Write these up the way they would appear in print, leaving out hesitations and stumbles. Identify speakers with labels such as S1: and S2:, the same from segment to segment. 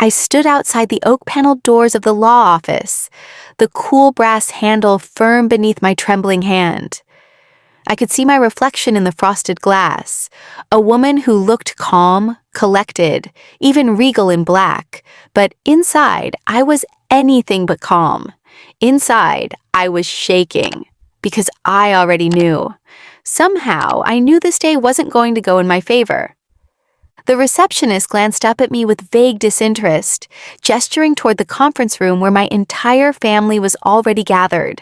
S1: I stood outside the oak-paneled doors of the law office, the cool brass handle firm beneath my trembling hand. I could see my reflection in the frosted glass, a woman who looked calm, collected, even regal in black, but inside I was anything but calm. Inside I was shaking, because I already knew. Somehow I knew this day wasn't going to go in my favor. The receptionist glanced up at me with vague disinterest, gesturing toward the conference room where my entire family was already gathered.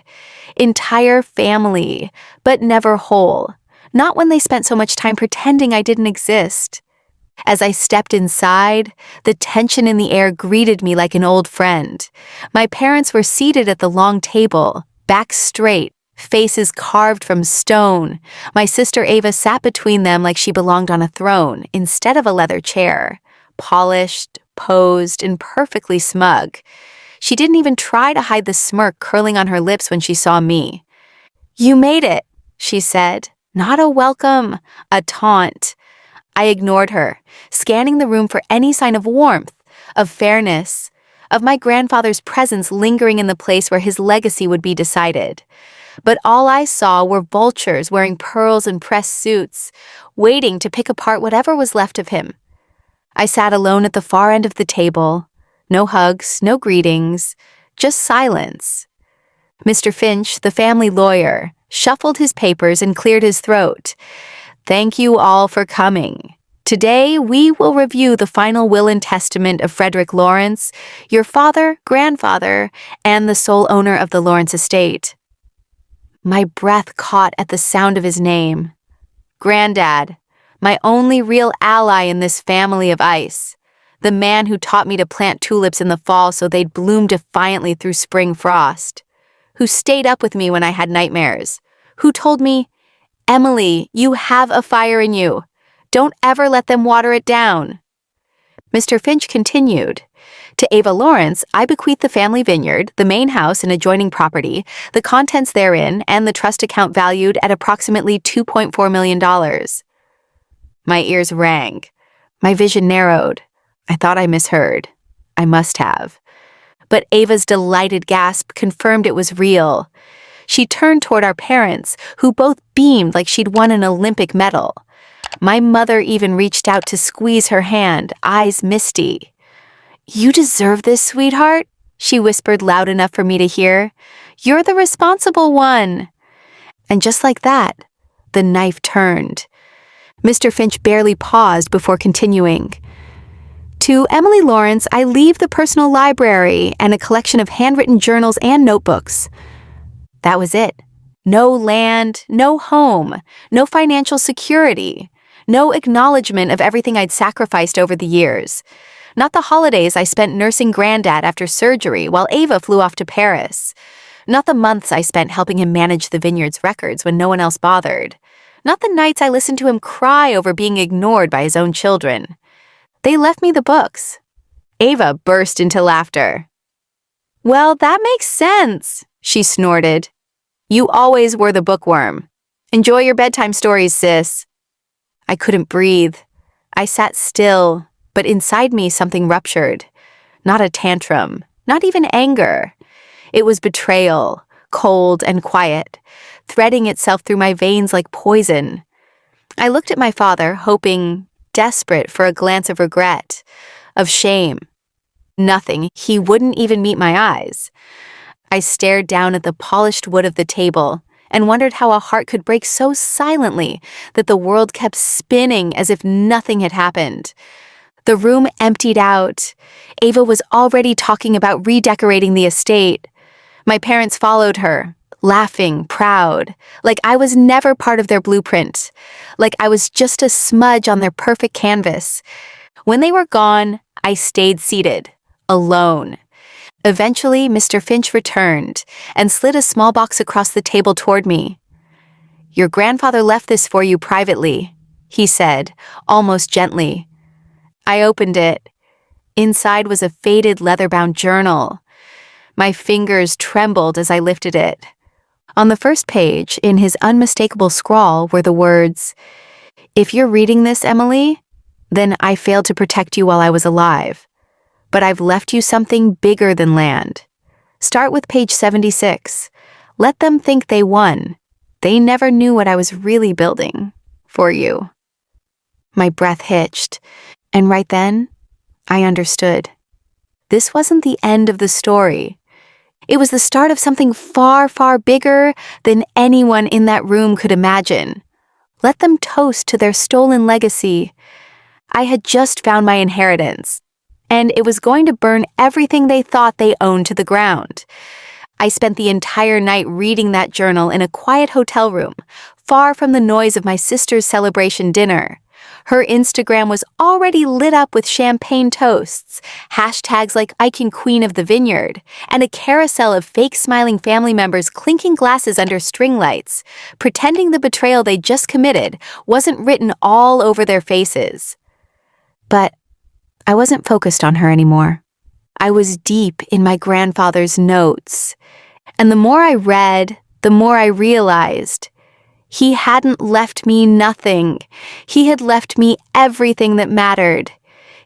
S1: Entire family, but never whole. Not when they spent so much time pretending I didn't exist. As I stepped inside, the tension in the air greeted me like an old friend. My parents were seated at the long table, backs straight, faces carved from stone. My sister Ava sat between them like she belonged on a throne instead of a leather chair, polished, posed, and perfectly smug. She didn't even try to hide the smirk curling on her lips when she saw me. "You made it," she said. Not a welcome, a taunt. I ignored her, scanning the room for any sign of warmth, of fairness, of my grandfather's presence lingering in the place where his legacy would be decided. But all I saw were vultures wearing pearls and pressed suits, waiting to pick apart whatever was left of him. I sat alone at the far end of the table. No hugs, no greetings, just silence. Mr. Finch, the family lawyer, shuffled his papers and cleared his throat. "Thank you all for coming. Today we will review the final will and testament of Frederick Lawrence, your father, grandfather, and the sole owner of the Lawrence estate." My breath caught at the sound of his name. Granddad, my only real ally in this family of ice. The man who taught me to plant tulips in the fall so they'd bloom defiantly through spring frost. Who stayed up with me when I had nightmares. Who told me, "Emily, you have a fire in you. Don't ever let them water it down." Mr. Finch continued. "To Ava Lawrence, I bequeath the family vineyard, the main house and adjoining property, the contents therein, and the trust account valued at approximately $2.4 million. My ears rang. My vision narrowed. I thought I misheard. I must have. But Ava's delighted gasp confirmed it was real. She turned toward our parents, who both beamed like she'd won an Olympic medal. My mother even reached out to squeeze her hand, eyes misty. "You deserve this, sweetheart," she whispered loud enough for me to hear. "You're the responsible one." And just like that, the knife turned. Mr. Finch barely paused before continuing. "To Emily Lawrence, I leave the personal library and a collection of handwritten journals and notebooks." That was it. No land, no home, no financial security, no acknowledgement of everything I'd sacrificed over the years. Not the holidays I spent nursing Granddad after surgery while Ava flew off to Paris. Not the months I spent helping him manage the vineyard's records when no one else bothered. Not the nights I listened to him cry over being ignored by his own children. They left me the books. Ava burst into laughter. "Well, that makes sense," she snorted. "You always were the bookworm. Enjoy your bedtime stories, sis." I couldn't breathe. I sat still, but inside me something ruptured. Not a tantrum, not even anger. It was betrayal, cold and quiet, threading itself through my veins like poison. I looked at my father, hoping, desperate for a glance of regret, of shame. Nothing. He wouldn't even meet my eyes. I stared down at the polished wood of the table and wondered how a heart could break so silently that the world kept spinning as if nothing had happened. The room emptied out. Ava was already talking about redecorating the estate. My parents followed her, laughing, proud, like I was never part of their blueprint, like I was just a smudge on their perfect canvas. When they were gone, I stayed seated, alone. Eventually, Mr. Finch returned and slid a small box across the table toward me. "Your grandfather left this for you privately," he said, almost gently. I opened it. Inside was a faded leather-bound journal. My fingers trembled as I lifted it. On the first page, in his unmistakable scrawl, were the words, "If you're reading this, Emily, then I failed to protect you while I was alive. But I've left you something bigger than land. Start with page 76. Let them think they won. They never knew what I was really building for you." My breath hitched, and right then, I understood. This wasn't the end of the story. It was the start of something far, far bigger than anyone in that room could imagine. Let them toast to their stolen legacy. I had just found my inheritance, and it was going to burn everything they thought they owned to the ground. I spent the entire night reading that journal in a quiet hotel room, far from the noise of my sister's celebration dinner. Her Instagram was already lit up with champagne toasts, hashtags like Icon Queen of the Vineyard, and a carousel of fake smiling family members clinking glasses under string lights, pretending the betrayal they just committed wasn't written all over their faces. But I wasn't focused on her anymore. I was deep in my grandfather's notes, and the more I read, the more I realized he hadn't left me nothing. He had left me everything that mattered.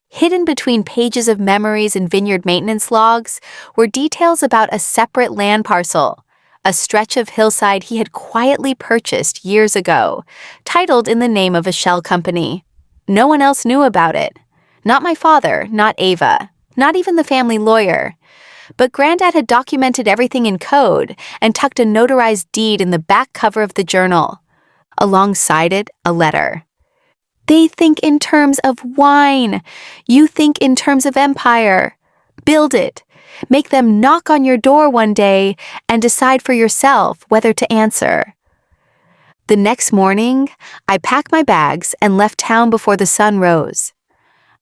S1: Hidden between pages of memories and vineyard maintenance logs were details about a separate land parcel, a stretch of hillside he had quietly purchased years ago, titled in the name of a shell company. No one else knew about it. Not my father, not Ava, not even the family lawyer. But Granddad had documented everything in code and tucked a notarized deed in the back cover of the journal. Alongside it, a letter. "They think in terms of wine. You think in terms of empire. Build it. Make them knock on your door one day and decide for yourself whether to answer." The next morning, I packed my bags and left town before the sun rose.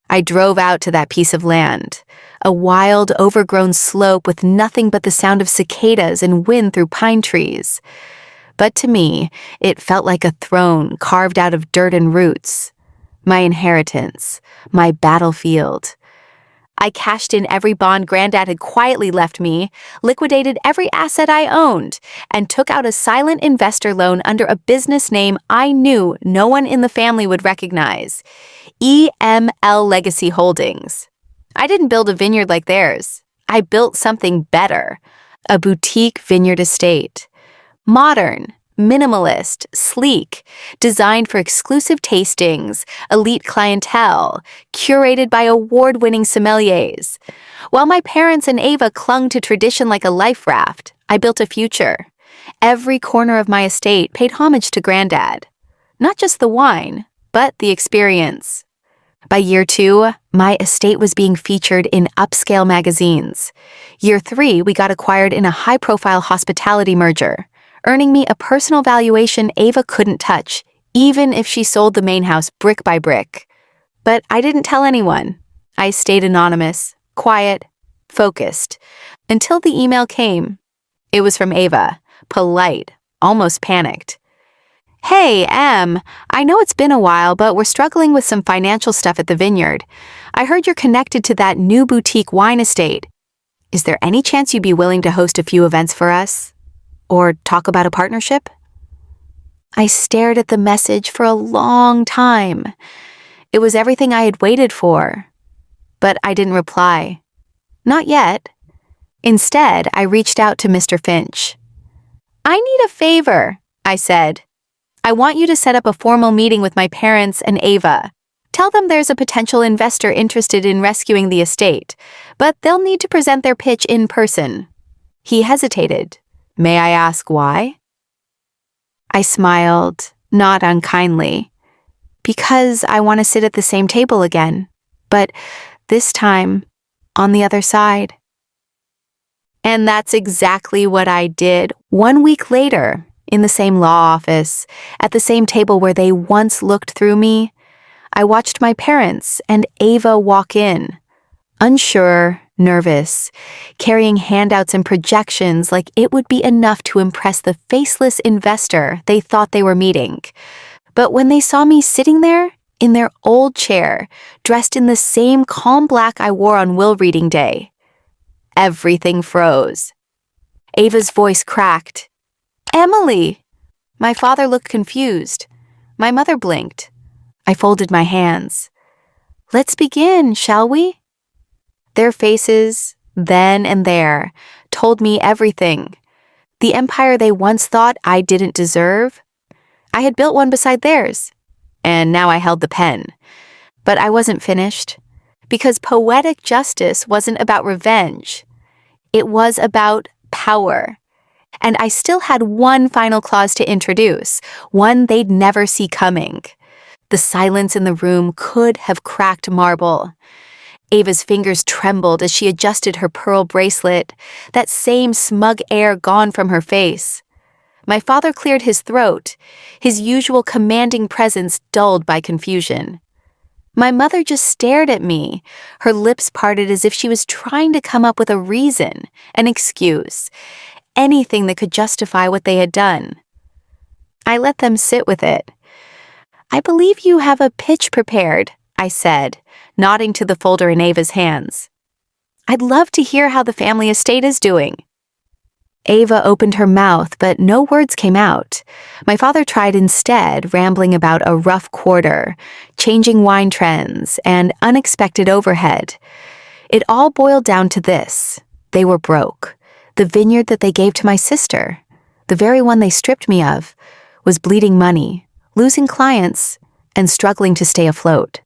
S1: I drove out to that piece of land, a wild, overgrown slope with nothing but the sound of cicadas and wind through pine trees. But to me, it felt like a throne carved out of dirt and roots. My inheritance, my battlefield. I cashed in every bond Granddad had quietly left me, liquidated every asset I owned, and took out a silent investor loan under a business name I knew no one in the family would recognize. EML Legacy Holdings. I didn't build a vineyard like theirs. I built something better. A boutique vineyard estate. Modern, minimalist, sleek, designed for exclusive tastings, elite clientele, curated by award-winning sommeliers. While my parents and Ava clung to tradition like a life raft, I built a future. Every corner of my estate paid homage to Granddad. Not just the wine, but the experience. By year 2, my estate was being featured in upscale magazines. Year 3, we got acquired in a high-profile hospitality merger, earning me a personal valuation Ava couldn't touch, even if she sold the main house brick by brick. But I didn't tell anyone. I stayed anonymous, quiet, focused, until the email came. It was from Ava, polite, almost panicked. "Hey, Em, I know it's been a while, but we're struggling with some financial stuff at the vineyard. I heard you're connected to that new boutique wine estate. Is there any chance you'd be willing to host a few events for us? Or talk about a partnership?" I stared at the message for a long time. It was everything I had waited for. But I didn't reply. Not yet. Instead, I reached out to Mr. Finch. "I need a favor," I said. "I want you to set up a formal meeting with my parents and Ava. Tell them there's a potential investor interested in rescuing the estate, but they'll need to present their pitch in person." He hesitated. "May I ask why?" I smiled, not unkindly. "Because I want to sit at the same table again, but this time on the other side." And that's exactly what I did 1 week later. In the same law office, at the same table where they once looked through me, I watched my parents and Ava walk in, unsure, nervous, carrying handouts and projections like it would be enough to impress the faceless investor they thought they were meeting. But when they saw me sitting there, in their old chair, dressed in the same calm black I wore on will reading day, everything froze. Ava's voice cracked. "Emily!" My father looked confused. My mother blinked. I folded my hands. "Let's begin, shall we?" Their faces, then and there, told me everything. The empire they once thought I didn't deserve, I had built one beside theirs, and now I held the pen. But I wasn't finished, because poetic justice wasn't about revenge. It was about power. And I still had one final clause to introduce, one they'd never see coming. The silence in the room could have cracked marble. Ava's fingers trembled as she adjusted her pearl bracelet, that same smug air gone from her face. My father cleared his throat, his usual commanding presence dulled by confusion. My mother just stared at me, her lips parted as if she was trying to come up with a reason, an excuse, anything that could justify what they had done. I let them sit with it. "I believe you have a pitch prepared," I said, nodding to the folder in Ava's hands. "I'd love to hear how the family estate is doing." Ava opened her mouth, but no words came out. My father tried instead, rambling about a rough quarter, changing wine trends, and unexpected overhead. It all boiled down to this: they were broke. The vineyard that they gave to my sister, the very one they stripped me of, was bleeding money, losing clients, and struggling to stay afloat.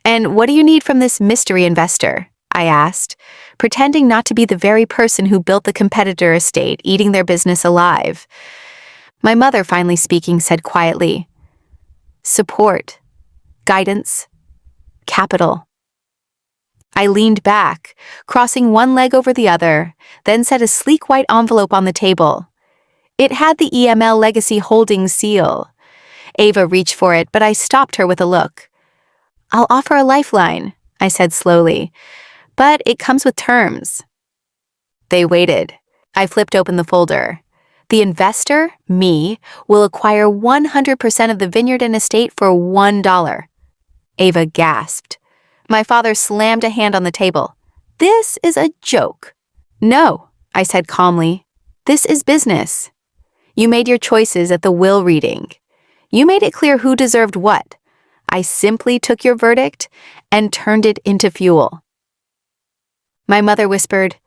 S1: "And what do you need from this mystery investor?" I asked, pretending not to be the very person who built the competitor estate, eating their business alive. My mother, finally speaking, said quietly, "Support, guidance, capital." I leaned back, crossing one leg over the other, then set a sleek white envelope on the table. It had the EML Legacy Holdings seal. Ava reached for it, but I stopped her with a look. "I'll offer a lifeline," I said slowly, "but it comes with terms." They waited. I flipped open the folder. The investor, me, will acquire 100% of the vineyard and estate for $1. Ava gasped. My father slammed a hand on the table. "This is a joke." "No," I said calmly. "This is business. You made your choices at the will reading. You made it clear who deserved what. I simply took your verdict and turned it into fuel." My mother whispered,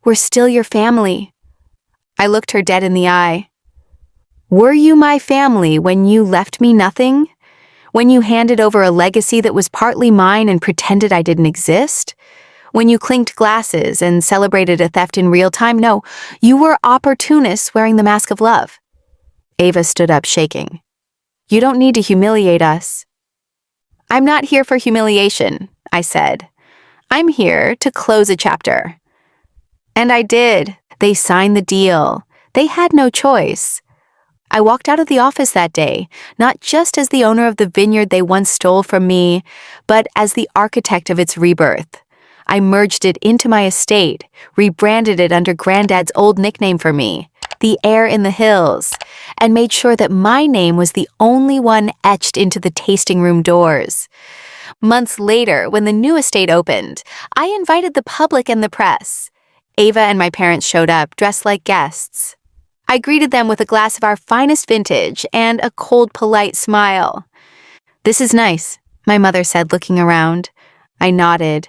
S1: "We're still your family." I looked her dead in the eye. "Were you my family when you left me nothing? When you handed over a legacy that was partly mine and pretended I didn't exist? When you clinked glasses and celebrated a theft in real time? No, you were opportunists wearing the mask of love." Ava stood up, shaking. "You don't need to humiliate us." "I'm not here for humiliation," I said. "I'm here to close a chapter." And I did. They signed the deal. They had no choice. I walked out of the office that day, not just as the owner of the vineyard they once stole from me, but as the architect of its rebirth. I merged it into my estate, rebranded it under Granddad's old nickname for me, the Heir in the Hills, and made sure that my name was the only one etched into the tasting room doors. Months later, when the new estate opened, I invited the public and the press. Ava and my parents showed up, dressed like guests. I greeted them with a glass of our finest vintage and a cold, polite smile. "This is nice," my mother said, looking around. I nodded.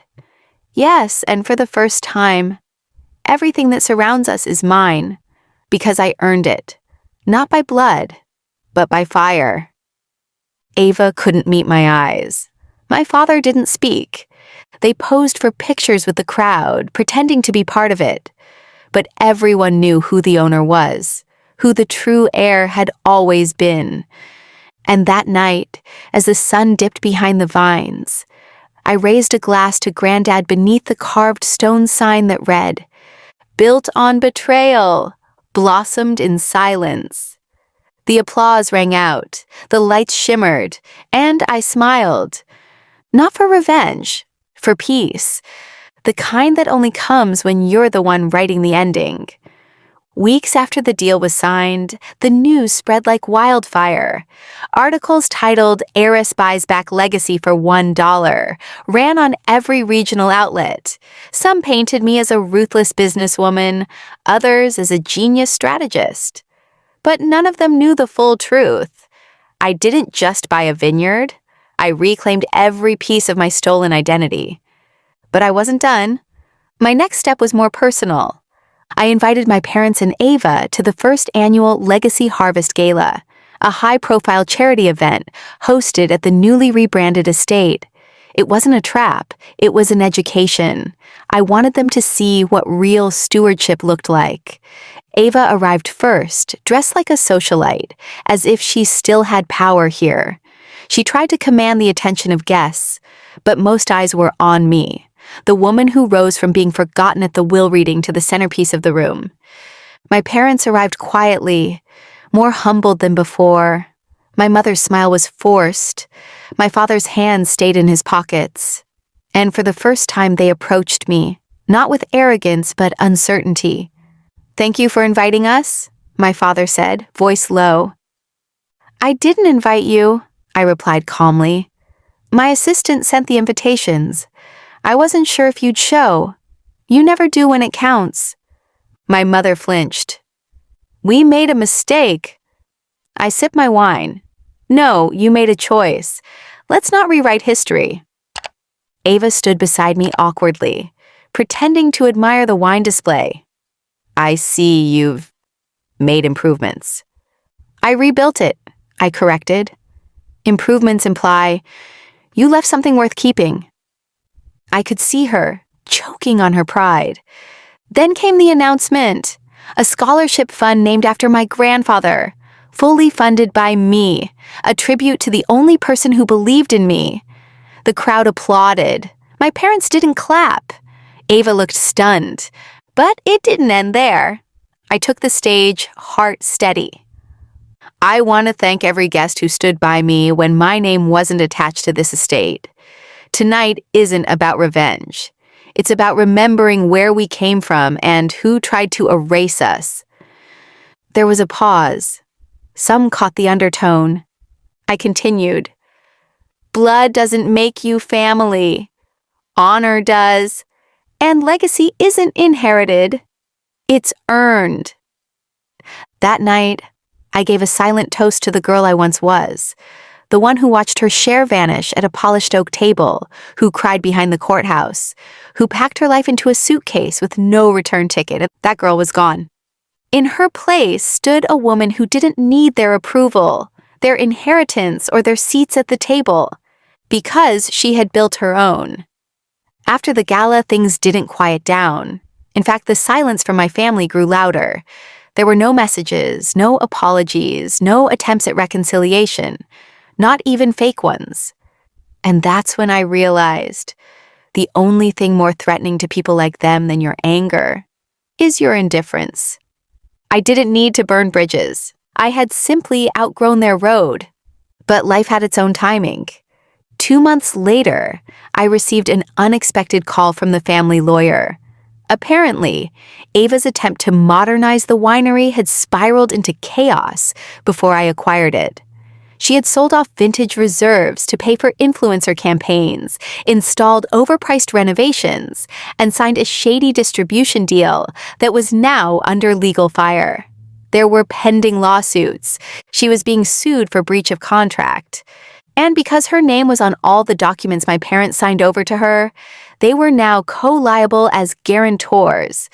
S1: "Yes, and for the first time. Everything that surrounds us is mine, because I earned it. Not by blood, but by fire." Ava couldn't meet my eyes. My father didn't speak. They posed for pictures with the crowd, pretending to be part of it. But everyone knew who the owner was, who the true heir had always been. And that night, as the sun dipped behind the vines, I raised a glass to Granddad beneath the carved stone sign that read, "Built on betrayal, blossomed in silence." The applause rang out, the lights shimmered, and I smiled. Not for revenge, for peace. The kind that only comes when you're the one writing the ending. Weeks after the deal was signed, the news spread like wildfire. Articles titled "Heiress Buys Back Legacy for $1" ran on every regional outlet. Some painted me as a ruthless businesswoman, others as a genius strategist. But none of them knew the full truth. I didn't just buy a vineyard. I reclaimed every piece of my stolen identity. But I wasn't done. My next step was more personal. I invited my parents and Ava to the first annual Legacy Harvest Gala, a high-profile charity event hosted at the newly rebranded estate. It wasn't a trap, it was an education. I wanted them to see what real stewardship looked like. Ava arrived first, dressed like a socialite, as if she still had power here. She tried to command the attention of guests, but most eyes were on me, the woman who rose from being forgotten at the will reading to the centerpiece of the room. My parents arrived quietly, more humbled than before. My mother's smile was forced. My father's hands stayed in his pockets. And for the first time they approached me, not with arrogance but uncertainty. "Thank you for inviting us," my father said, voice low. "I didn't invite you," I replied calmly. "My assistant sent the invitations. I wasn't sure if you'd show. You never do when it counts." My mother flinched. "We made a mistake." I sipped my wine. "No, you made a choice. Let's not rewrite history." Ava stood beside me awkwardly, pretending to admire the wine display. "I see you've made improvements." "I rebuilt it," I corrected. Improvements imply, you left something worth keeping. I could see her, choking on her pride. Then came the announcement. A scholarship fund named after my grandfather, fully funded by me, a tribute to the only person who believed in me. The crowd applauded. My parents didn't clap. Ava looked stunned. But it didn't end there. I took the stage, heart steady. "I want to thank every guest who stood by me when my name wasn't attached to this estate. Tonight isn't about revenge. It's about remembering where we came from and who tried to erase us." There was a pause. Some caught the undertone. I continued. "Blood doesn't make you family. Honor does. And legacy isn't inherited. It's earned." That night, I gave a silent toast to the girl I once was, the one who watched her share vanish at a polished oak table, who cried behind the courthouse, who packed her life into a suitcase with no return ticket. That girl was gone. In her place stood a woman who didn't need their approval, their inheritance, or their seats at the table, because she had built her own. After the gala, things didn't quiet down. In fact, the silence from my family grew louder. There were no messages, no apologies, no attempts at reconciliation, not even fake ones. And that's when I realized the only thing more threatening to people like them than your anger is your indifference. I didn't need to burn bridges. I had simply outgrown their road. But life had its own timing. 2 months later, I received an unexpected call from the family lawyer. Apparently, Ava's attempt to modernize the winery had spiraled into chaos before I acquired it. She had sold off vintage reserves to pay for influencer campaigns, installed overpriced renovations, and signed a shady distribution deal that was now under legal fire. There were pending lawsuits. She was being sued for breach of contract. And because her name was on all the documents my parents signed over to her, they were now co-liable as guarantors.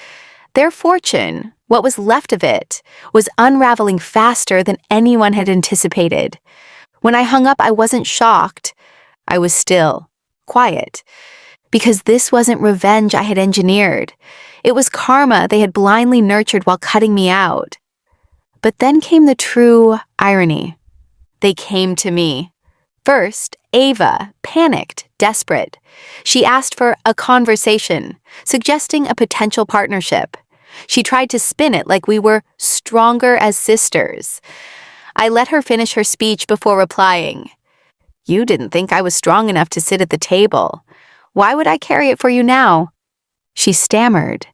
S1: Their fortune, what was left of it, was unraveling faster than anyone had anticipated. When I hung up, I wasn't shocked. I was still, quiet, because this wasn't revenge I had engineered. It was karma they had blindly nurtured while cutting me out. But then came the true irony. They came to me. First, Ava, panicked, desperate. She asked for a conversation, suggesting a potential partnership. She tried to spin it like we were stronger as sisters. I let her finish her speech before replying. "You didn't think I was strong enough to sit at the table. Why would I carry it for you now?" She stammered.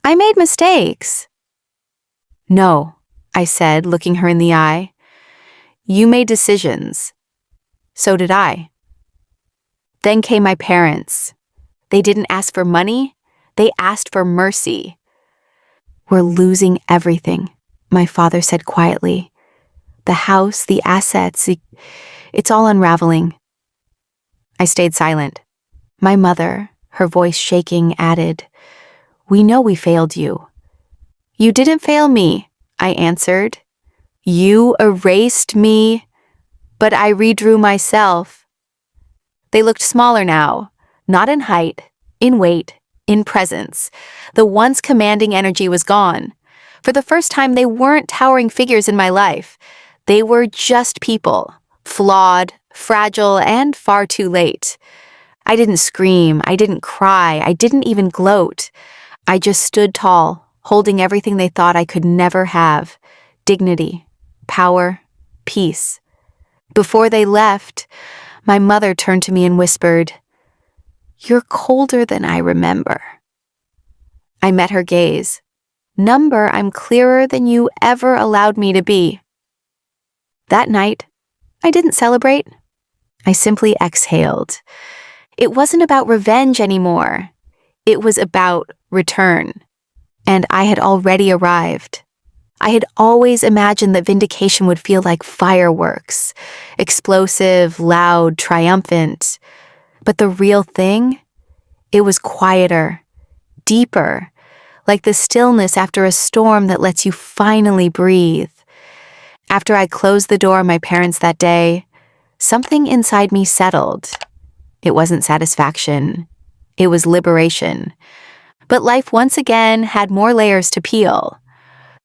S1: "I made mistakes." "No," I said, looking her in the eye. "You made decisions. So did I." Then came my parents. They didn't ask for money. They asked for mercy. "We're losing everything," my father said quietly. "The house, the assets, it's all unraveling." I stayed silent. My mother, her voice shaking, added, "We know we failed you." "You didn't fail me," I answered. "You erased me, but I redrew myself." They looked smaller now, not in height, in weight, in presence. The once commanding energy was gone. For the first time, they weren't towering figures in my life. They were just people, flawed, fragile, and far too late. I didn't scream, I didn't cry, I didn't even gloat. I just stood tall, holding everything they thought I could never have: dignity, power, peace. Before they left, my mother turned to me and whispered, "You're colder than I remember." I met her gaze. "Number, I'm clearer than you ever allowed me to be." That night, I didn't celebrate. I simply exhaled. It wasn't about revenge anymore. It was about return. And I had already arrived. I had always imagined that vindication would feel like fireworks, explosive, loud, triumphant. But the real thing? It was quieter, deeper, like the stillness after a storm that lets you finally breathe. After I closed the door on my parents that day, something inside me settled. It wasn't satisfaction. It was liberation. But life once again had more layers to peel.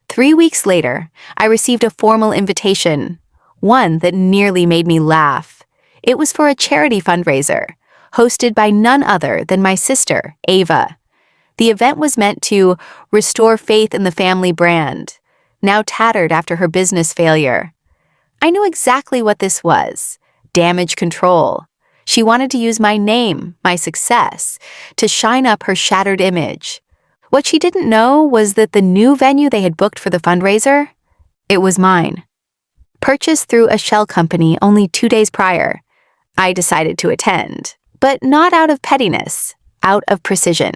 S1: 3 weeks later, I received a formal invitation, one that nearly made me laugh. It was for a charity fundraiser, hosted by none other than my sister, Ava. The event was meant to restore faith in the family brand, now tattered after her business failure. I knew exactly what this was: damage control. She wanted to use my name, my success, to shine up her shattered image. What she didn't know was that the new venue they had booked for the fundraiser, it was mine. Purchased through a shell company only 2 days prior, I decided to attend, but not out of pettiness, out of precision.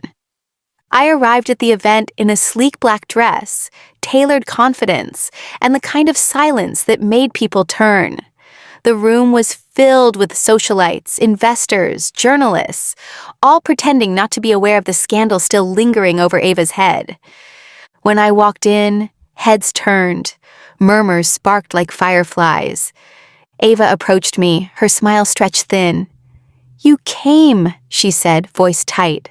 S1: I arrived at the event in a sleek black dress, tailored confidence, and the kind of silence that made people turn. The room was filled with socialites, investors, journalists, all pretending not to be aware of the scandal still lingering over Ava's head. When I walked in, heads turned, murmurs sparked like fireflies. Ava approached me, her smile stretched thin. "You came," she said, voice tight.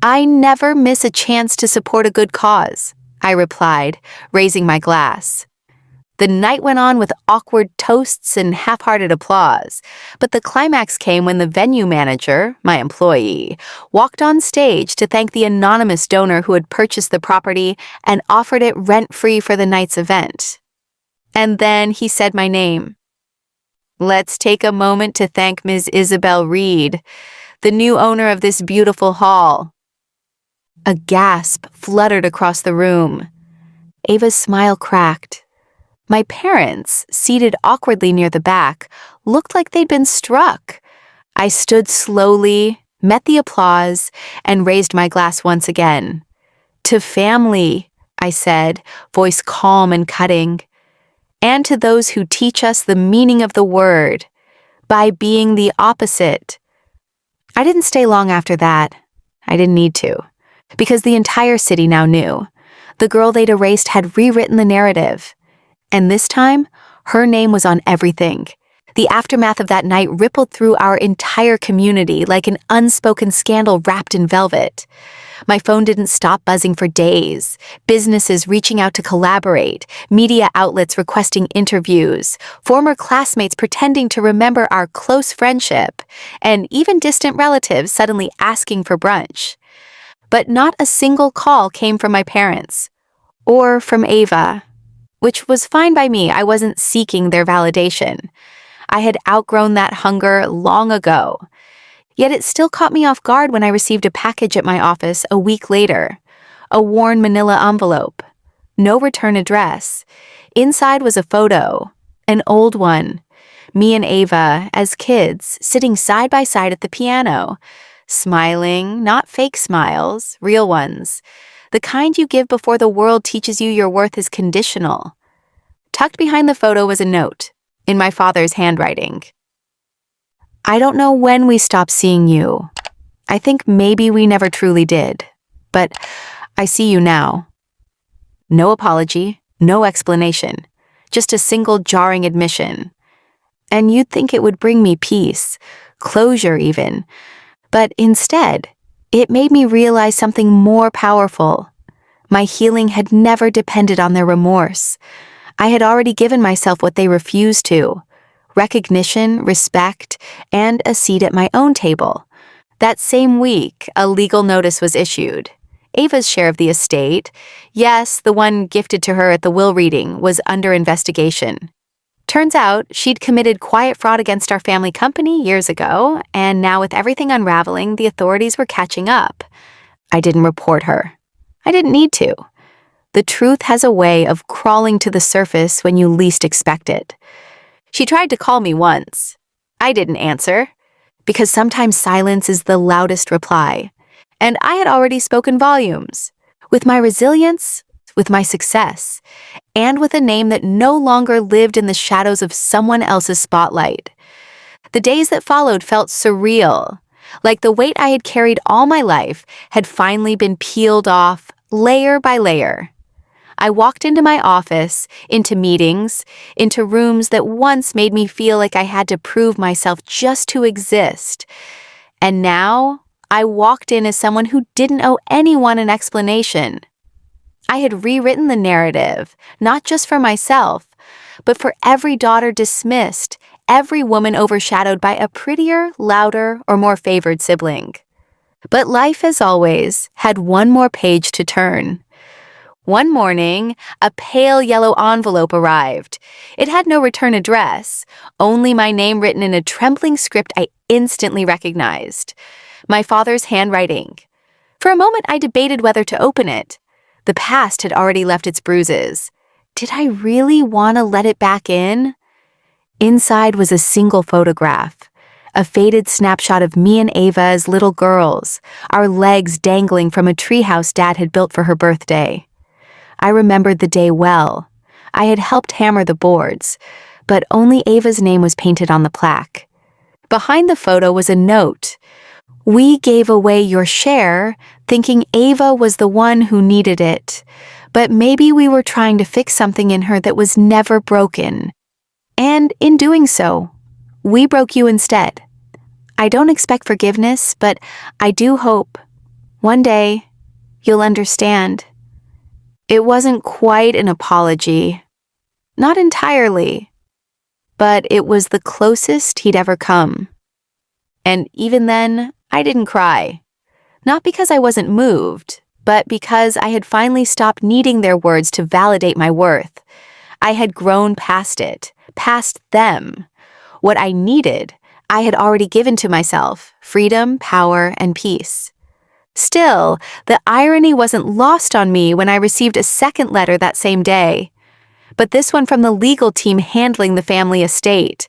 S1: "I never miss a chance to support a good cause," I replied, raising my glass. The night went on with awkward toasts and half-hearted applause, but the climax came when the venue manager, my employee, walked on stage to thank the anonymous donor who had purchased the property and offered it rent-free for the night's event. And then he said my name. "Let's take a moment to thank Ms. Isabel Reed, the new owner of this beautiful hall." A gasp fluttered across the room. Ava's smile cracked. My parents, seated awkwardly near the back, looked like they'd been struck. I stood slowly, met the applause, and raised my glass once again. "To family," I said, voice calm and cutting. "And to those who teach us the meaning of the word, by being the opposite." I didn't stay long after that. I didn't need to, because the entire city now knew. The girl they'd erased had rewritten the narrative. And this time, her name was on everything. The aftermath of that night rippled through our entire community like an unspoken scandal wrapped in velvet. My phone didn't stop buzzing for days. Businesses reaching out to collaborate, media outlets requesting interviews, former classmates pretending to remember our close friendship, and even distant relatives suddenly asking for brunch. But not a single call came from my parents, or from Ava. Which was fine by me. I wasn't seeking their validation. I had outgrown that hunger long ago. Yet it still caught me off guard when I received a package at my office a week later. A worn manila envelope. No return address. Inside was a photo. An old one. Me and Ava, as kids, sitting side by side at the piano. Smiling, not fake smiles, real ones. The kind you give before the world teaches you your worth is conditional. Tucked behind the photo was a note, in my father's handwriting. "I don't know when we stop seeing you. I think maybe we never truly did. But I see you now. No apology, no explanation, just a single jarring admission. And you'd think it would bring me peace, closure even. But instead, it made me realize something more powerful. My healing had never depended on their remorse. I had already given myself what they refused to: recognition, respect, and a seat at my own table. That same week, a legal notice was issued. Ava's share of the estate, yes, the one gifted to her at the will reading, was under investigation. Turns out she'd committed quiet fraud against our family company years ago, and now with everything unraveling, the authorities were catching up. I didn't report her. I didn't need to. The truth has a way of crawling to the surface when you least expect it. She tried to call me once. I didn't answer, because sometimes silence is the loudest reply. And I had already spoken volumes, with my resilience, with my success, and with a name that no longer lived in the shadows of someone else's spotlight. The days that followed felt surreal, like the weight I had carried all my life had finally been peeled off layer by layer. I walked into my office, into meetings, into rooms that once made me feel like I had to prove myself just to exist. And now, I walked in as someone who didn't owe anyone an explanation. I had rewritten the narrative, not just for myself, but for every daughter dismissed, every woman overshadowed by a prettier, louder, or more favored sibling. But life, as always, had one more page to turn. One morning, a pale yellow envelope arrived. It had no return address, only my name written in a trembling script I instantly recognized. My father's handwriting. For a moment, I debated whether to open it. The past had already left its bruises. Did I really want to let it back in? Inside was a single photograph, a faded snapshot of me and Ava as little girls, our legs dangling from a treehouse Dad had built for her birthday. I remembered the day well. I had helped hammer the boards, but only Ava's name was painted on the plaque. Behind the photo was a note. We gave away your share, thinking Ava was the one who needed it, but maybe we were trying to fix something in her that was never broken. And in doing so, we broke you instead. I don't expect forgiveness, but I do hope one day you'll understand. It wasn't quite an apology. Not entirely. But it was the closest he'd ever come. And even then, I didn't cry. Not because I wasn't moved, but because I had finally stopped needing their words to validate my worth. I had grown past it, past them. What I needed, I had already given to myself: freedom, power, and peace. Still, the irony wasn't lost on me when I received a second letter that same day. But this one from the legal team handling the family estate.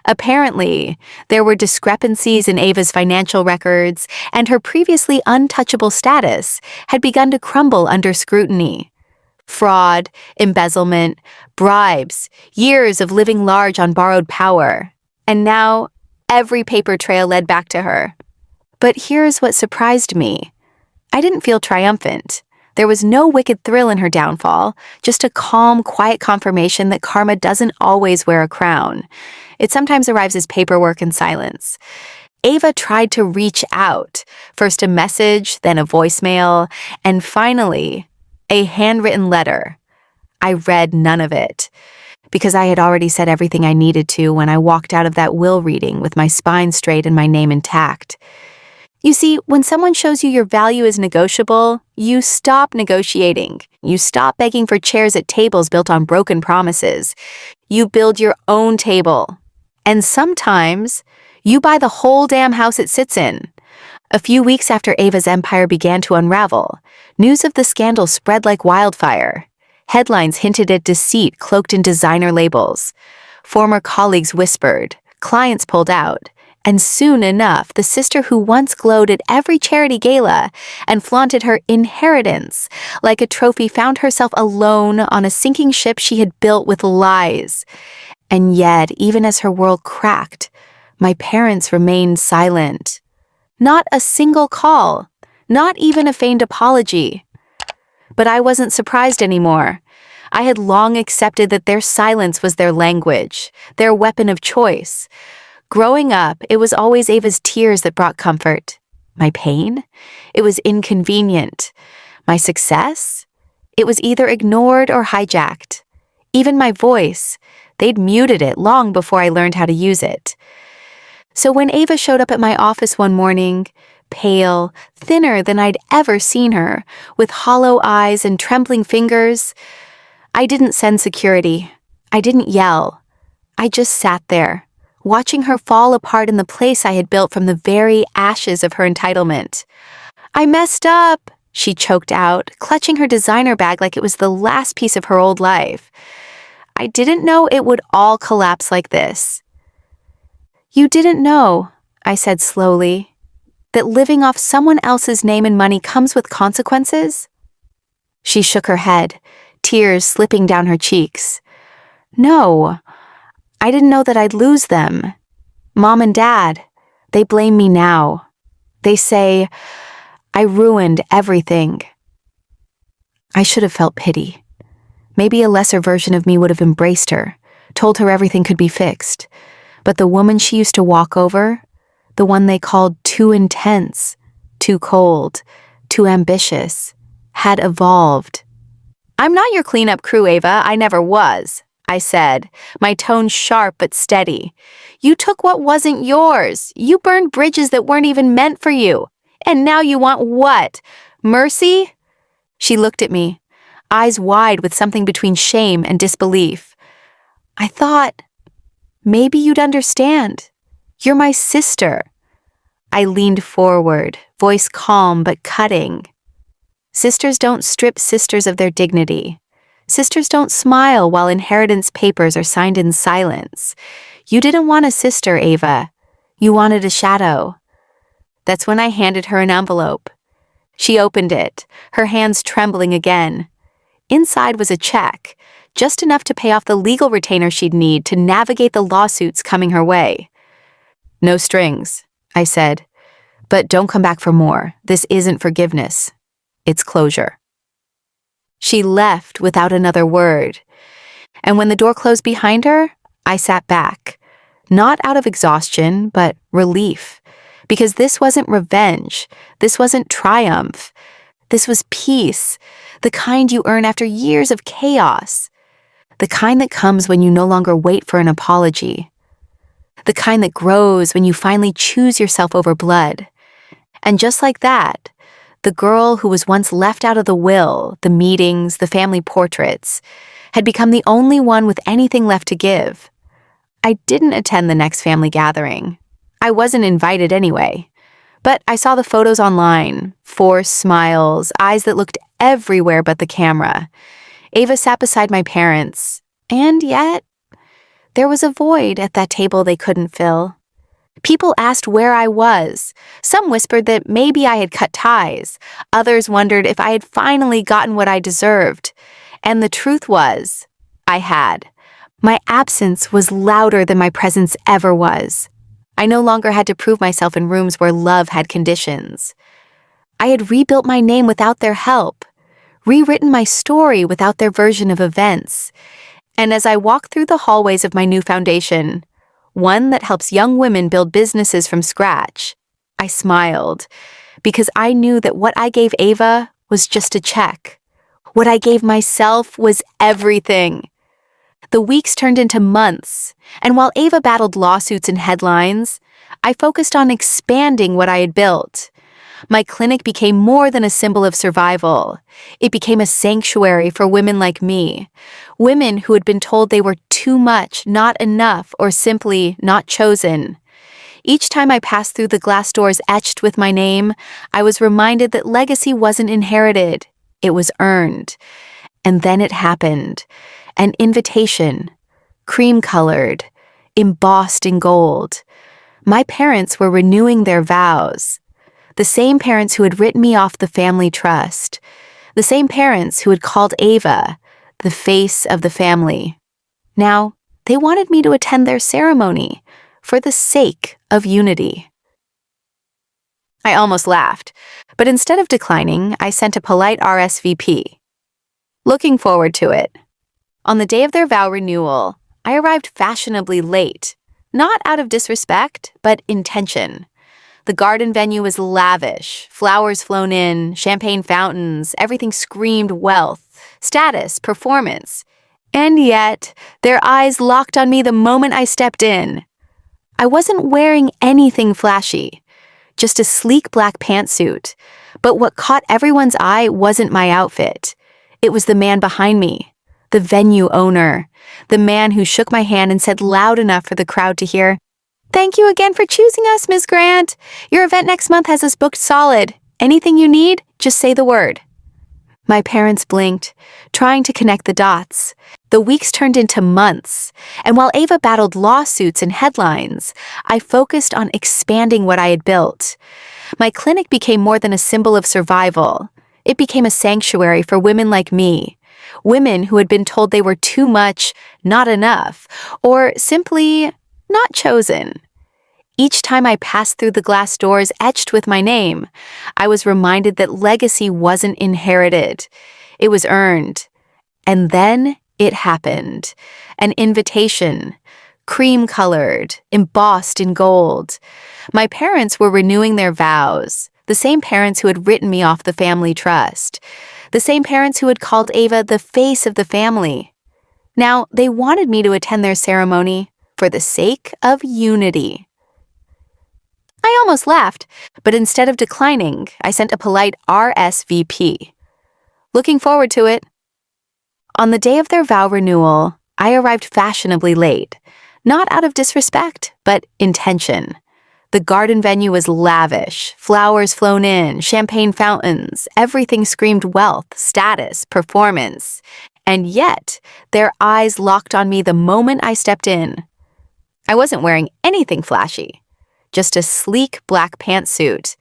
S1: Apparently, there were discrepancies in Ava's financial records, and her previously untouchable status had begun to crumble under scrutiny. Fraud, embezzlement, bribes, years of living large on borrowed power. And now, every paper trail led back to her. But here's what surprised me. I didn't feel triumphant. There was no wicked thrill in her downfall, just a calm, quiet confirmation that karma doesn't always wear a crown. It sometimes arrives as paperwork and silence. Ava tried to reach out, first a message, then a voicemail, and finally, a handwritten letter. I read none of it, because I had already said everything I needed to when I walked out of that will reading with my spine straight and my name intact. You see, when someone shows you your value is negotiable, you stop negotiating. You stop begging for chairs at tables built on broken promises. You build your own table. And sometimes, you buy the whole damn house it sits in. A few weeks after Ava's empire began to unravel, news of the scandal spread like wildfire. Headlines hinted at deceit cloaked in designer labels. Former colleagues whispered, clients pulled out. And soon enough, the sister who once glowed at every charity gala and flaunted her inheritance like a trophy found herself alone on a sinking ship she had built with lies. And yet, even as her world cracked, my parents remained silent. Not a single call. Not even a feigned apology. But I wasn't surprised anymore. I had long accepted that their silence was their language, their weapon of choice. Growing up, it was always Ava's tears that brought comfort. My pain? It was inconvenient. My success? It was either ignored or hijacked. Even my voice, they'd muted it long before I learned how to use it. So when Ava showed up at my office one morning, pale, thinner than I'd ever seen her, with hollow eyes and trembling fingers, I didn't send security. I didn't yell. I just sat there, watching her fall apart in the place I had built from the very ashes of her entitlement. "I messed up," she choked out, clutching her designer bag like it was the last piece of her old life. I didn't know it would all collapse like this. "You didn't know," I said slowly, "that living off someone else's name and money comes with consequences?" She shook her head, tears slipping down her cheeks. "No, I didn't know that I'd lose them. Mom and Dad, they blame me now. They say I ruined everything." I should have felt pity. Maybe a lesser version of me would have embraced her, told her everything could be fixed. But the woman she used to walk over, the one they called too intense, too cold, too ambitious, had evolved. "I'm not your cleanup crew, Ava. I never was," I said, my tone sharp but steady. "You took what wasn't yours. You burned bridges that weren't even meant for you. And now you want what? Mercy?" She looked at me, eyes wide with something between shame and disbelief. "I thought, maybe you'd understand. You're my sister." I leaned forward, voice calm but cutting. Sisters don't strip sisters of their dignity. Sisters don't smile while inheritance papers are signed in silence. You didn't want a sister, Ava. You wanted a shadow. That's when I handed her an envelope. She opened it, her hands trembling again. Inside was a check, just enough to pay off the legal retainer she'd need to navigate the lawsuits coming her way. "No strings," I said. "But don't come back for more. This isn't forgiveness. It's closure." She left without another word. And when the door closed behind her, I sat back. Not out of exhaustion, but relief. Because this wasn't revenge. This wasn't triumph. This was peace, the kind you earn after years of chaos. The kind that comes when you no longer wait for an apology. The kind that grows when you finally choose yourself over blood. And just like that, the girl who was once left out of the will, the meetings, the family portraits, had become the only one with anything left to give. I didn't attend the next family gathering. I wasn't invited anyway. But I saw the photos online, forced smiles, eyes that looked everywhere but the camera. Ava sat beside my parents, and yet there was a void at that table they couldn't fill. People asked where I was. Some whispered that maybe I had cut ties. Others wondered if I had finally gotten what I deserved. And the truth was, I had. My absence was louder than my presence ever was. I no longer had to prove myself in rooms where love had conditions. I had rebuilt my name without their help, rewritten my story without their version of events. And as I walked through the hallways of my new foundation, one that helps young women build businesses from scratch, I smiled, because I knew that what I gave Ava was just a check. What I gave myself was everything. The weeks turned into months, and while Ava battled lawsuits and headlines, I focused on expanding what I had built. My clinic became more than a symbol of survival. It became a sanctuary for women like me, women who had been told they were too much, not enough, or simply not chosen. Each time I passed through the glass doors etched with my name, I was reminded that legacy wasn't inherited, it was earned. And then it happened. An invitation, cream-colored, embossed in gold. My parents were renewing their vows. The same parents who had written me off the family trust. The same parents who had called Ava the face of the family. Now, they wanted me to attend their ceremony for the sake of unity. I almost laughed, but instead of declining, I sent a polite RSVP. Looking forward to it. On the day of their vow renewal, I arrived fashionably late, not out of disrespect, but intention. The garden venue was lavish, flowers flown in, champagne fountains, everything screamed wealth, status, performance. And yet, their eyes locked on me the moment I stepped in. I wasn't wearing anything flashy, just a sleek black pantsuit. But what caught everyone's eye wasn't my outfit. It was the man behind me, the venue owner, the man who shook my hand and said loud enough for the crowd to hear, "Thank you again for choosing us, Ms. Grant. Your event next month has us booked solid. Anything you need, just say the word." My parents blinked, trying to connect the dots. The weeks turned into months, and while Ava battled lawsuits and headlines, I focused on expanding what I had built. My clinic became more than a symbol of survival. It became a sanctuary for women like me, women who had been told they were too much, not enough, or simply not chosen. Each time I passed through the glass doors etched with my name, I was reminded that legacy wasn't inherited. It was earned. And then it happened. An invitation, cream-colored, embossed in gold. My parents were renewing their vows, the same parents who had written me off the family trust, the same parents who had called Ava the face of the family. Now, they wanted me to attend their ceremony for the sake of unity. I almost laughed, but instead of declining, I sent a polite RSVP. Looking forward to it. On the day of their vow renewal, I arrived fashionably late, not out of disrespect, but intention. The garden venue was lavish, flowers flown in, champagne fountains, everything screamed wealth, status, performance. And yet, their eyes locked on me the moment I stepped in. I wasn't wearing anything flashy, just a sleek black pantsuit.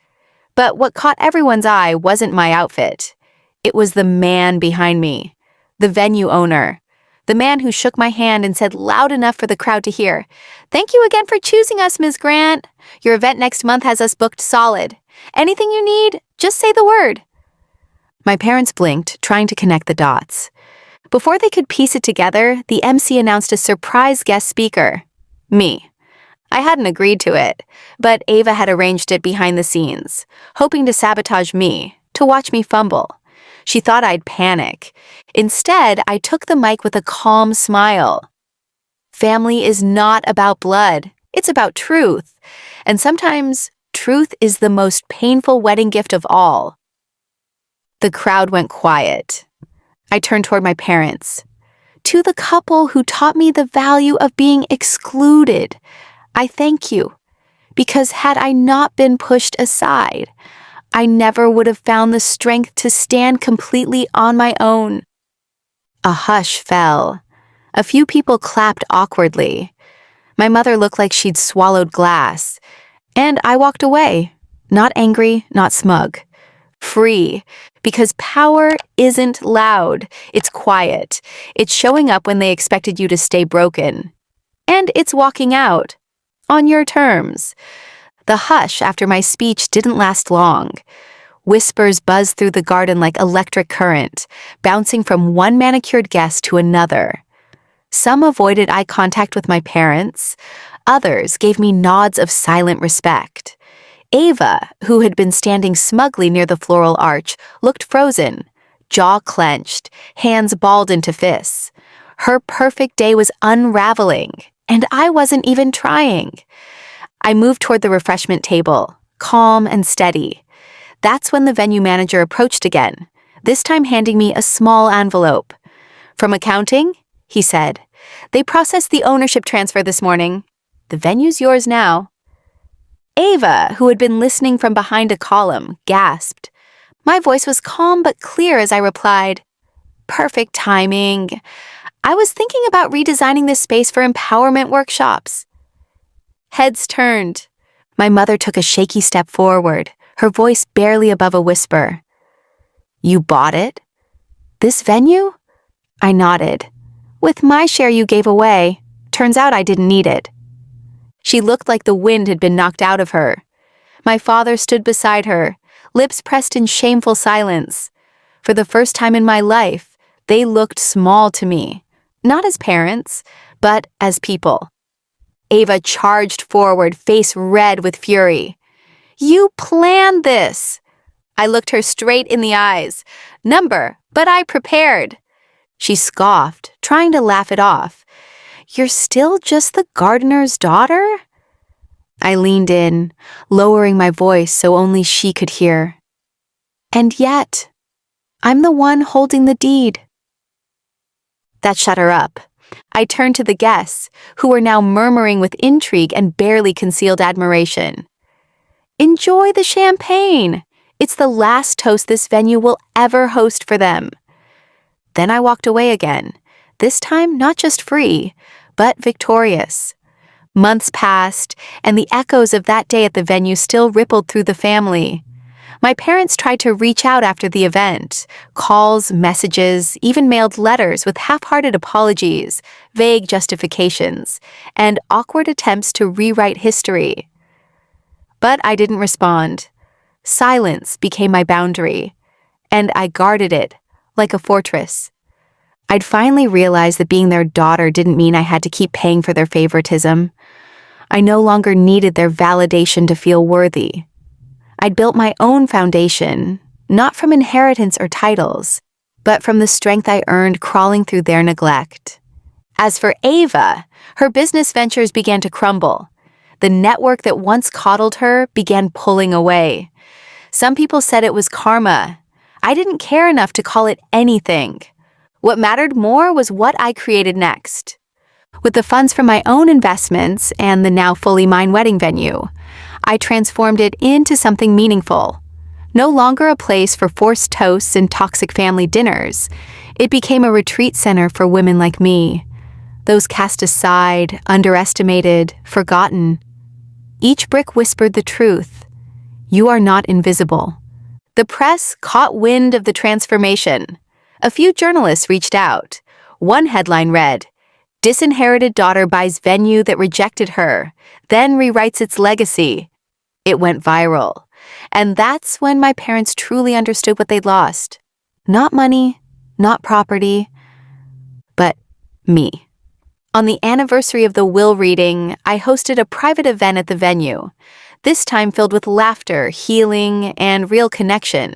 S1: But what caught everyone's eye wasn't my outfit. It was the man behind me, the venue owner, the man who shook my hand and said loud enough for the crowd to hear, "Thank you again for choosing us, Ms. Grant. Your event next month has us booked solid. Anything you need, just say the word." My parents blinked, trying to connect the dots. Before they could piece it together, the MC announced a surprise guest speaker, me. I hadn't agreed to it, but Ava had arranged it behind the scenes, hoping to sabotage me, to watch me fumble. She thought I'd panic. Instead, I took the mic with a calm smile. Family is not about blood. It's about truth. And sometimes, truth is the most painful wedding gift of all. The crowd went quiet. I turned toward my parents. To the couple who taught me the value of being excluded, I thank you, because had I not been pushed aside, I never would have found the strength to stand completely on my own. A hush fell. A few people clapped awkwardly. My mother looked like she'd swallowed glass, and I walked away, not angry, not smug. Free, because power isn't loud, it's quiet. It's showing up when they expected you to stay broken. And it's walking out. On your terms. The hush after my speech didn't last long. Whispers buzzed through the garden like electric current, bouncing from one manicured guest to another. Some avoided eye contact with my parents. Others gave me nods of silent respect. Ava, who had been standing smugly near the floral arch, looked frozen, jaw clenched, hands balled into fists. Her perfect day was unraveling. And I wasn't even trying. I moved toward the refreshment table, calm and steady. That's when the venue manager approached again, this time handing me a small envelope. "From accounting?" he said. "They processed the ownership transfer this morning. The venue's yours now." Ava, who had been listening from behind a column, gasped. My voice was calm but clear as I replied, "Perfect timing. I was thinking about redesigning this space for empowerment workshops." Heads turned. My mother took a shaky step forward, her voice barely above a whisper. "You bought it? This venue?" I nodded. "With my share you gave away. Turns out I didn't need it." She looked like the wind had been knocked out of her. My father stood beside her, lips pressed in shameful silence. For the first time in my life, they looked small to me, not as parents, but as people. Ava charged forward, face red with fury. "You planned this!" I looked her straight in the eyes. "Number, but I prepared." She scoffed, trying to laugh it off. "You're still just the gardener's daughter?" I leaned in, lowering my voice so only she could hear. "And yet, I'm the one holding the deed." That shut her up. I turned to the guests, who were now murmuring with intrigue and barely concealed admiration. "Enjoy the champagne! It's the last toast this venue will ever host for them." Then I walked away again, this time not just free, but victorious. Months passed, and the echoes of that day at the venue still rippled through the family. My parents tried to reach out after the event. Calls, messages, even mailed letters with half-hearted apologies, vague justifications, and awkward attempts to rewrite history. But I didn't respond. Silence became my boundary, and I guarded it like a fortress. I'd finally realized that being their daughter didn't mean I had to keep paying for their favoritism. I no longer needed their validation to feel worthy. I'd built my own foundation, not from inheritance or titles, but from the strength I earned crawling through their neglect. As for Ava, her business ventures began to crumble. The network that once coddled her began pulling away. Some people said it was karma. I didn't care enough to call it anything. What mattered more was what I created next. With the funds from my own investments and the now fully mine wedding venue, I transformed it into something meaningful. No longer a place for forced toasts and toxic family dinners, it became a retreat center for women like me, those cast aside, underestimated, forgotten. Each brick whispered the truth. You are not invisible. The press caught wind of the transformation. A few journalists reached out. One headline read, "Disinherited daughter buys venue that rejected her, then rewrites its legacy." It went viral. And that's when my parents truly understood what they'd lost. Not money, not property, but me. On the anniversary of the will reading, I hosted a private event at the venue, this time filled with laughter, healing, and real connection.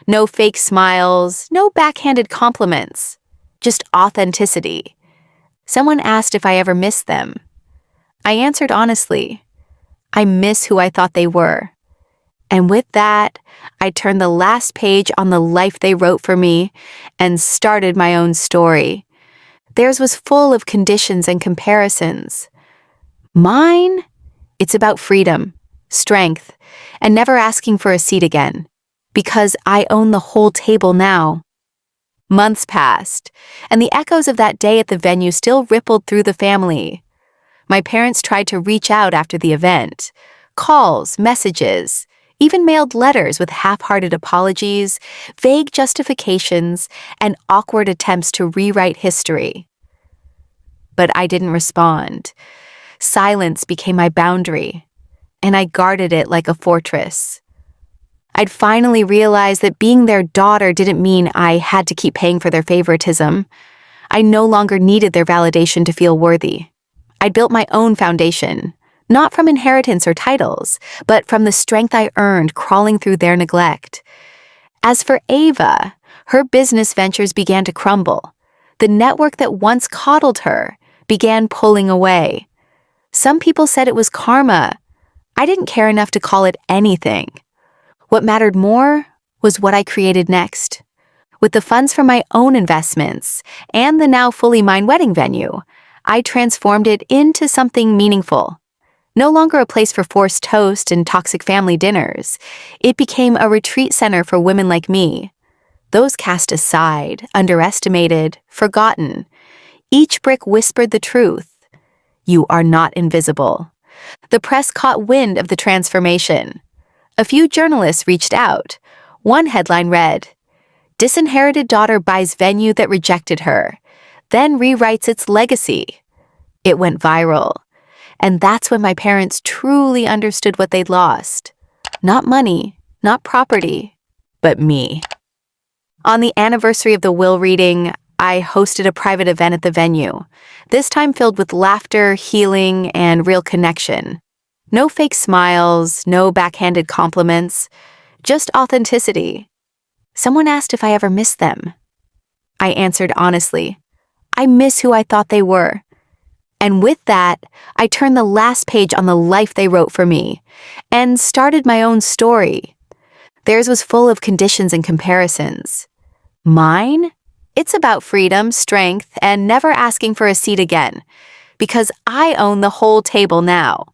S1: No fake smiles, no backhanded compliments, just authenticity. Someone asked if I ever missed them. I answered honestly, I miss who I thought they were. And with that, I turned the last page on the life they wrote for me and started my own story. Theirs was full of conditions and comparisons. Mine? It's about freedom, strength, and never asking for a seat again, because I own the whole table now. Months passed, and the echoes of that day at the venue still rippled through the family. My parents tried to reach out after the event. Calls, messages, even mailed letters with half-hearted apologies, vague justifications, and awkward attempts to rewrite history. But I didn't respond. Silence became my boundary, and I guarded it like a fortress. I'd finally realized that being their daughter didn't mean I had to keep paying for their favoritism. I no longer needed their validation to feel worthy. I'd built my own foundation, not from inheritance or titles, but from the strength I earned crawling through their neglect. As for Ava, her business ventures began to crumble. The network that once coddled her began pulling away. Some people said it was karma. I didn't care enough to call it anything. What mattered more was what I created next. With the funds from my own investments and the now fully mine wedding venue, I transformed it into something meaningful. No longer a place for forced toast and toxic family dinners, it became a retreat center for women like me. Those cast aside, underestimated, forgotten. Each brick whispered the truth. You are not invisible. The press caught wind of the transformation. A few journalists reached out. One headline read, "Disinherited daughter buys venue that rejected her, then rewrites its legacy." It went viral. And that's when my parents truly understood what they'd lost. Not money, not property, but me. On the anniversary of the will reading, I hosted a private event at the venue, this time filled with laughter, healing, and real connection. No fake smiles, no backhanded compliments, just authenticity. Someone asked if I ever missed them. I answered honestly, I miss who I thought they were. And with that, I turned the last page on the life they wrote for me and started my own story. Theirs was full of conditions and comparisons. Mine? It's about freedom, strength, and never asking for a seat again, because I own the whole table now.